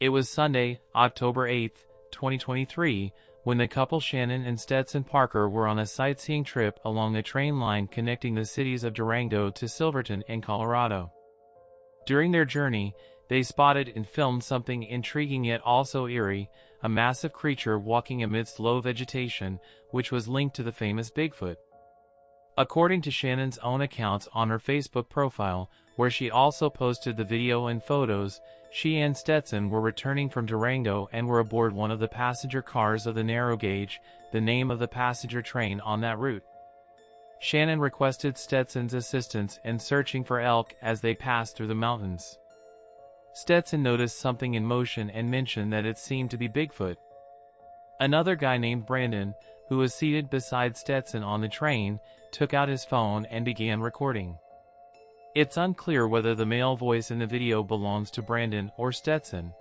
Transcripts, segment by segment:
It was Sunday, October 8, 2023, when the couple Shannon and Stetson Parker were on a sightseeing trip along a train line connecting the cities of Durango to Silverton in Colorado. During their journey, they spotted and filmed something intriguing yet also eerie, a massive creature walking amidst low vegetation, which was linked to the famous Bigfoot. According to Shannon's own accounts on her Facebook profile, where she also posted the video and photos, she and Stetson were returning from Durango and were aboard one of the passenger cars of the narrow gauge, the name of the passenger train on that route. Shannon requested Stetson's assistance in searching for elk as they passed through the mountains. Stetson noticed something in motion and mentioned that it seemed to be Bigfoot. Another guy named Brandon, who was seated beside Stetson on the train, took out his phone and began recording. It's unclear whether the male voice in the video belongs to Brandon or Stetson.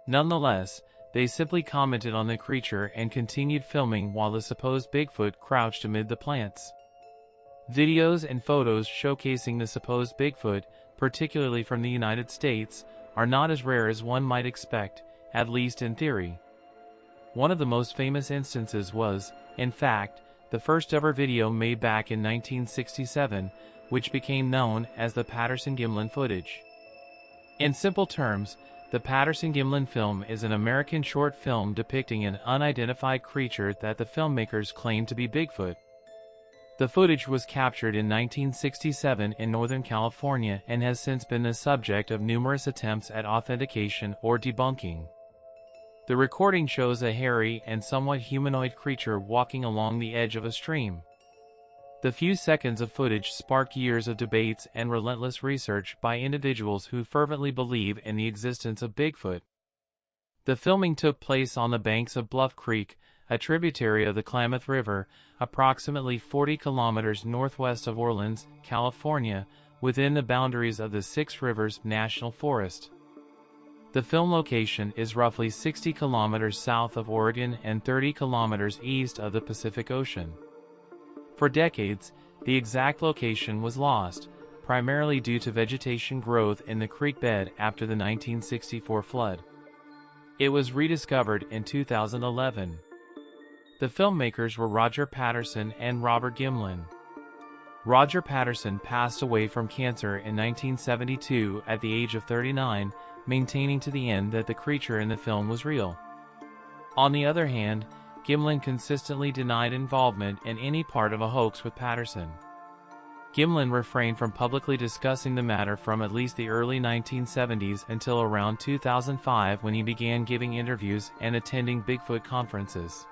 Nonetheless, they simply commented on the creature and continued filming while the supposed Bigfoot crouched amid the plants. Videos and photos showcasing the supposed Bigfoot, particularly from the United States, are not as rare as one might expect, at least in theory. One of the most famous instances was, in fact, the first ever video made back in 1967, which became known as the Patterson-Gimlin footage. In simple terms, the Patterson-Gimlin film is an American short film depicting an unidentified creature that the filmmakers claim to be Bigfoot. The footage was captured in 1967 in Northern California and has since been the subject of numerous attempts at authentication or debunking. The recording shows a hairy and somewhat humanoid creature walking along the edge of a stream. The few seconds of footage sparked years of debates and relentless research by individuals who fervently believe in the existence of Bigfoot. The filming took place on the banks of Bluff Creek, a tributary of the Klamath River, approximately 40 kilometers northwest of Orleans, California, within the boundaries of the Six Rivers National Forest. The film location is roughly 60 kilometers south of Oregon and 30 kilometers east of the Pacific Ocean. For decades, the exact location was lost, primarily due to vegetation growth in the creek bed after the 1964 flood. It was rediscovered in 2011. The filmmakers were Roger Patterson and Robert Gimlin. Roger Patterson passed away from cancer in 1972 at the age of 39, maintaining to the end that the creature in the film was real. On the other hand, Gimlin consistently denied involvement in any part of a hoax with Patterson. Gimlin refrained from publicly discussing the matter from at least the early 1970s until around 2005 when he began giving interviews and attending Bigfoot conferences.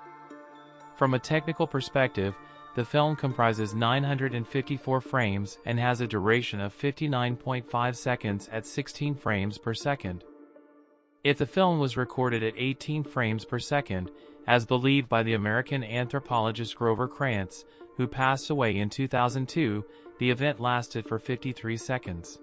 From a technical perspective, the film comprises 954 frames and has a duration of 59.5 seconds at 16 frames per second. If the film was recorded at 18 frames per second, as believed by the American anthropologist Grover Krantz, who passed away in 2002, the event lasted for 53 seconds.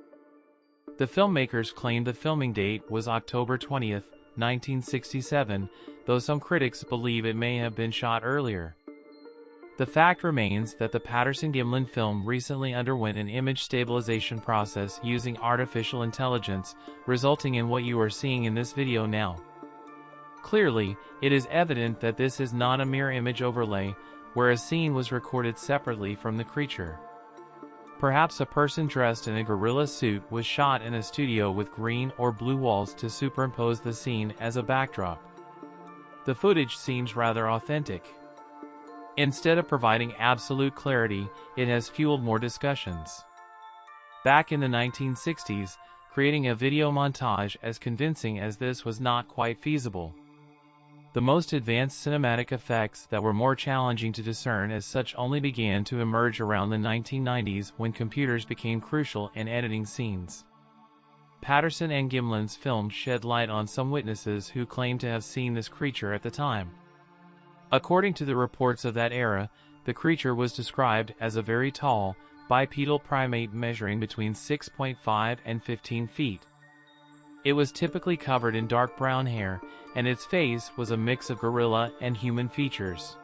The filmmakers claimed the filming date was October 20, 1967, though some critics believe it may have been shot earlier. The fact remains that the Patterson-Gimlin film recently underwent an image stabilization process using artificial intelligence, resulting in what you are seeing in this video now. Clearly, it is evident that this is not a mere image overlay, where a scene was recorded separately from the creature. Perhaps a person dressed in a gorilla suit was shot in a studio with green or blue walls to superimpose the scene as a backdrop. The footage seems rather authentic. Instead of providing absolute clarity, it has fueled more discussions. Back in the 1960s, creating a video montage as convincing as this was not quite feasible. The most advanced cinematic effects that were more challenging to discern as such only began to emerge around the 1990s when computers became crucial in editing scenes. Patterson and Gimlin's film shed light on some witnesses who claimed to have seen this creature at the time. According to the reports of that era, the creature was described as a very tall, bipedal primate measuring between 6.5 and 15 feet. It was typically covered in dark brown hair, and its face was a mix of gorilla and human features.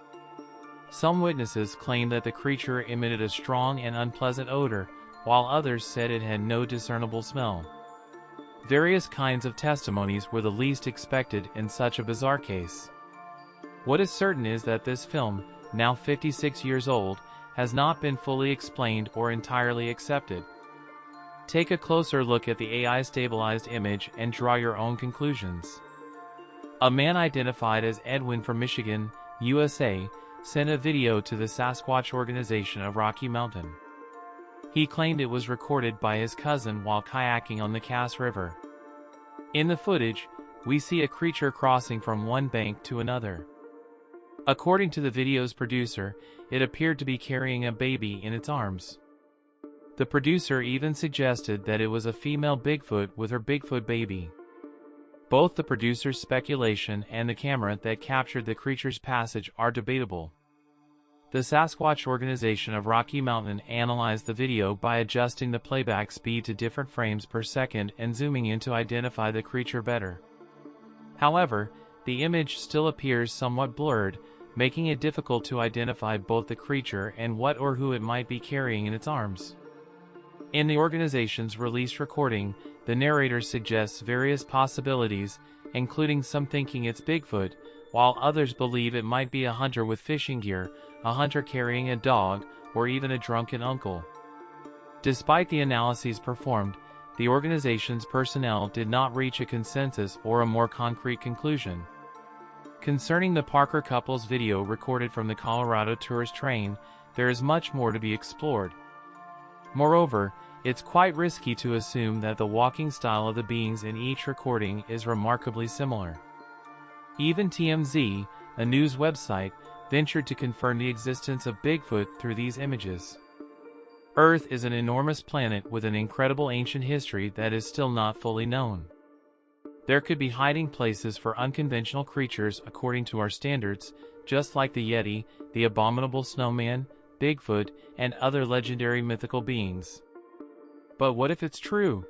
Some witnesses claimed that the creature emitted a strong and unpleasant odor, while others said it had no discernible smell. Various kinds of testimonies were the least expected in such a bizarre case. What is certain is that this film, now 56 years old, has not been fully explained or entirely accepted. Take a closer look at the AI-stabilized image and draw your own conclusions. A man identified as Edwin from Michigan, USA, sent a video to the Sasquatch organization of Rocky Mountain. He claimed it was recorded by his cousin while kayaking on the Cass River. In the footage, we see a creature crossing from one bank to another. According to the video's producer, it appeared to be carrying a baby in its arms. The producer even suggested that it was a female Bigfoot with her Bigfoot baby. Both the producer's speculation and the camera that captured the creature's passage are debatable. The Sasquatch organization of Rocky Mountain analyzed the video by adjusting the playback speed to different frames per second and zooming in to identify the creature better. However, the image still appears somewhat blurred, making it difficult to identify both the creature and what or who it might be carrying in its arms. In the organization's released recording, the narrator suggests various possibilities, including some thinking it's Bigfoot, while others believe it might be a hunter with fishing gear, a hunter carrying a dog, or even a drunken uncle. Despite the analyses performed, the organization's personnel did not reach a consensus or a more concrete conclusion. Concerning the Parker couple's video recorded from the Colorado tourist train, there is much more to be explored. Moreover, it's quite risky to assume that the walking style of the beings in each recording is remarkably similar. Even TMZ, a news website, ventured to confirm the existence of Bigfoot through these images. Earth is an enormous planet with an incredible ancient history that is still not fully known. There could be hiding places for unconventional creatures according to our standards, just like the Yeti, the abominable snowman, Bigfoot, and other legendary mythical beings. But what if it's true?